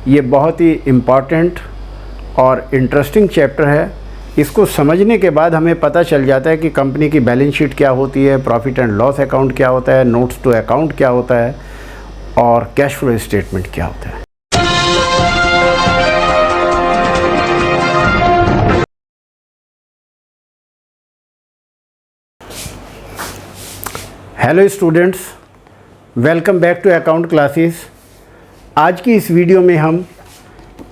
ये बहुत ही इम्पॉर्टेंट और इंटरेस्टिंग चैप्टर है। इसको समझने के बाद हमें पता चल जाता है कि कंपनी की बैलेंस शीट क्या होती है, प्रॉफिट एंड लॉस अकाउंट क्या होता है, नोट्स टू अकाउंट क्या होता है और कैश फ्लो स्टेटमेंट क्या होता है। Hello students, welcome back to account classes. आज की इस वीडियो में हम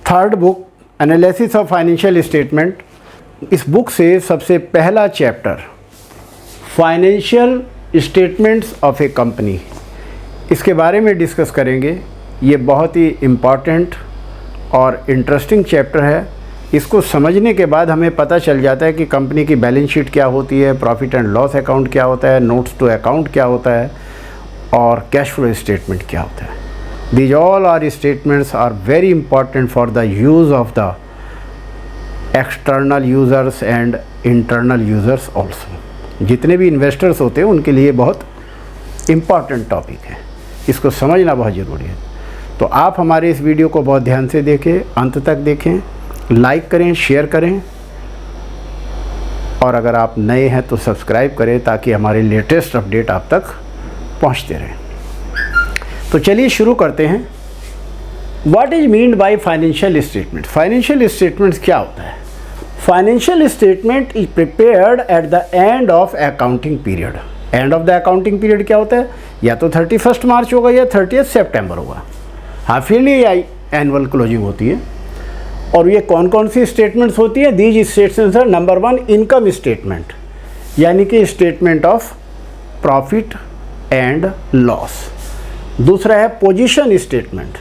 third book analysis of financial statement, इस बुक से सबसे पहला chapter financial statements of a company, इसके बारे में डिस्कस करेंगे। ये बहुत ही इम्पॉर्टेंट और इंटरेस्टिंग चैप्टर है। इसको समझने के बाद हमें पता चल जाता है कि कंपनी की बैलेंस शीट क्या होती है, प्रॉफिट एंड लॉस अकाउंट क्या होता है, नोट्स टू अकाउंट क्या होता है और कैश फ्लो स्टेटमेंट क्या होता है। These all are statements are very important for the use of the external users and internal users also. जितने भी इन्वेस्टर्स होते हैं उनके लिए बहुत इम्पॉर्टेंट टॉपिक है, इसको समझना बहुत ज़रूरी है। तो आप हमारे इस वीडियो को बहुत ध्यान से देखें, अंत तक देखें, लाइक करें, शेयर करें और अगर आप नए हैं तो सब्सक्राइब करें ताकि हमारे लेटेस्ट अपडेट आप तक पहुंचते रहें। तो चलिए शुरू करते हैं। What is meant by financial statement? Financial statements क्या होता है? Financial statement is prepared at the end of accounting period. And of the accounting period क्या होता है? या तो 31 मार्च होगा या 30 सितंबर होगा। हाफ ईयरली या एनुअल क्लोजिंग होती है। और ये कौन कौन सी स्टेटमेंट्स होती है? These statements are number 1 income statement, यानी कि statement of profit and loss. दूसरा है पोजीशन स्टेटमेंट,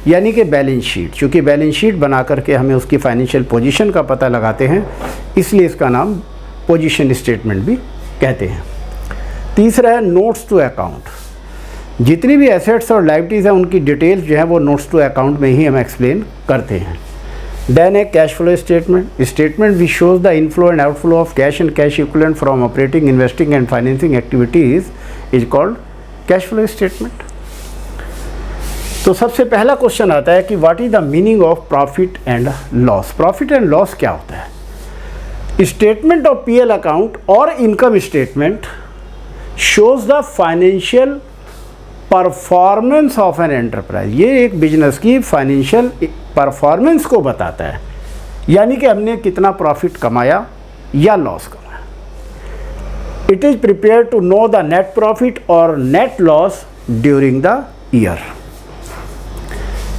यानी कि बैलेंस शीट। चूँकि बैलेंस शीट बना करके हमें उसकी फाइनेंशियल पोजीशन का पता लगाते हैं, इसलिए इसका नाम पोजीशन स्टेटमेंट भी कहते हैं। तीसरा है नोट्स टू अकाउंट। जितनी भी एसेट्स और लायबिलिटीज़ हैं उनकी डिटेल्स जो है वो नोट्स टू अकाउंट में ही हम एक्सप्लेन करते हैं। Then a cash flow statement, which shows the inflow and outflow of cash and cash equivalent from operating, investing and financing activities is called cash flow statement. तो सबसे पहला question आता है कि what is the meaning of profit and loss? Profit and loss क्या होता है? Statement of PL account और income statement shows the financial performance of an enterprise. ये एक बिजनेस की फाइनेंशियल परफॉर्मेंस को बताता है, यानी कि हमने कितना प्रॉफिट कमाया या लॉस कमाया। It is prepare to know the net profit और net loss during the year.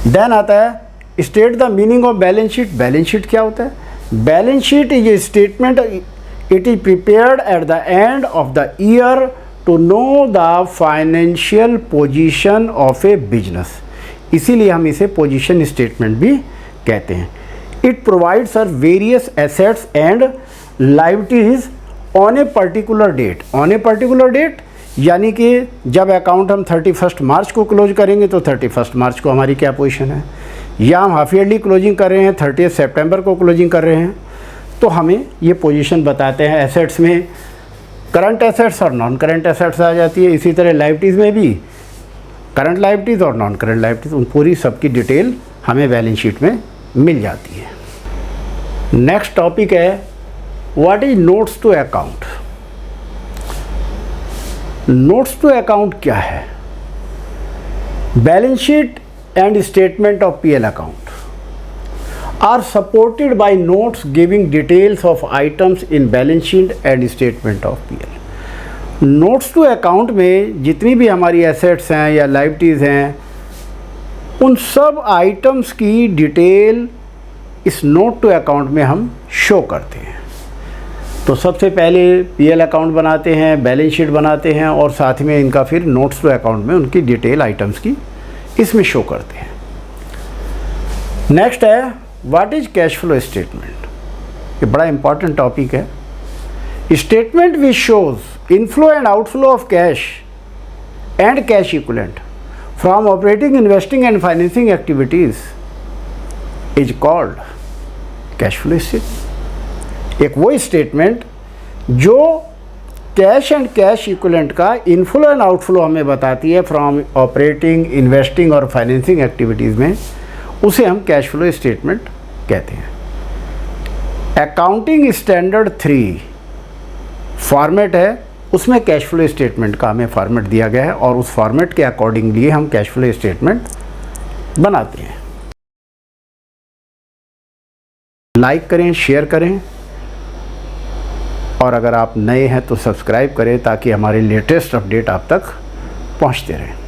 Then आता है state the meaning of balance sheet. Balance sheet क्या होता है? Balance sheet is a statement, it is prepared at the end of the year to know the financial position of a business, इसीलिए हम इसे position statement भी कहते हैं। It provides are various assets and liabilities on a particular date. On a particular date यानी कि जब account हम 31 मार्च को क्लोज करेंगे तो 31 मार्च को हमारी क्या पोजीशन है, या हम हाफ ईयरली क्लोजिंग कर रहे हैं 30 सितंबर को क्लोजिंग कर रहे हैं, तो हमें ये पोजीशन बताते हैं। एसेट्स में करंट एसेट्स और नॉन करंट एसेट्स आ जाती है। इसी तरह लायबिलिटीज़ में भी करंट लायबिलिटीज़ और नॉन करंट लायबिलिटीज़, उन पूरी सबकी डिटेल हमें बैलेंस शीट में मिल जाती है। नेक्स्ट टॉपिक है what is notes to account. Notes to account क्या है? Balance sheet and statement of PL account are supported by notes giving details of items in balance sheet and statement of PL. Notes to account में जितनी भी हमारी assets हैं या liabilities हैं, उन सब आइटम्स की डिटेल इस नोट टू अकाउंट में हम शो करते हैं। तो सबसे पहले पीएल अकाउंट बनाते हैं, बैलेंस शीट बनाते हैं और साथ में इनका फिर नोट्स टू अकाउंट में उनकी डिटेल आइटम्स की इसमें शो करते हैं। नेक्स्ट है what is cash flow statement. ये बड़ा इंपॉर्टेंट टॉपिक है। Statement which shows inflow and outflow of cash and cash equivalent from operating, investing and financing activities is called cash flow statement. एक वो statement जो cash and cash equivalent का inflow and outflow हमें बताती है from operating, investing और financing activities में, उसे हम कैश फ्लो स्टेटमेंट कहते हैं। अकाउंटिंग स्टैंडर्ड 3 फॉर्मेट है, उसमें कैश फ्लो स्टेटमेंट का हमें फॉर्मेट दिया गया है और उस फॉर्मेट के अकॉर्डिंगली हम कैश फ्लो स्टेटमेंट बनाते हैं। लाइक करें, शेयर करें और अगर आप नए हैं तो सब्सक्राइब करें ताकि हमारे लेटेस्ट अपडेट आप तक पहुंचते रहें।